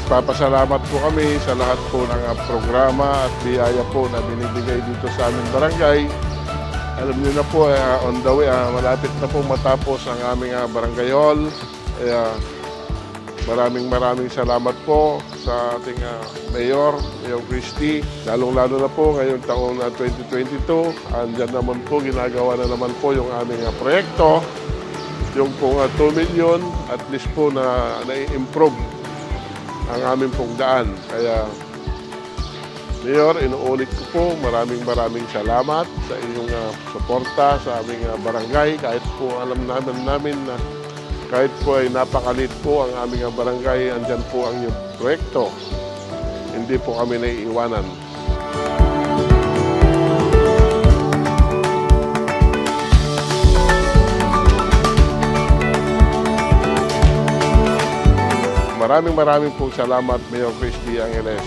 Nagpapasalamat po kami sa lahat po ng programa at biyaya po na binibigay dito sa aming barangay. Alam niyo na po, on the way, malapit na po matapos ang aming barangay hall. Maraming salamat po sa ating Mayor Christy. Lalong-lalo na po ngayong taong 2022. Andyan naman po, ginagawa na naman po yung aming proyekto. Yung pong 2 million, at least po na nai-improve ang aming pong daan. Kaya, Mayor, inuulit ko po, maraming salamat sa inyong suporta sa aming barangay. Kahit po alam namin na kahit po ay napakalit po ang aming barangay, andyan po ang inyong proyekto. Hindi po kami naiiwanan. Maraming pong salamat, Mayor Christy Angeles.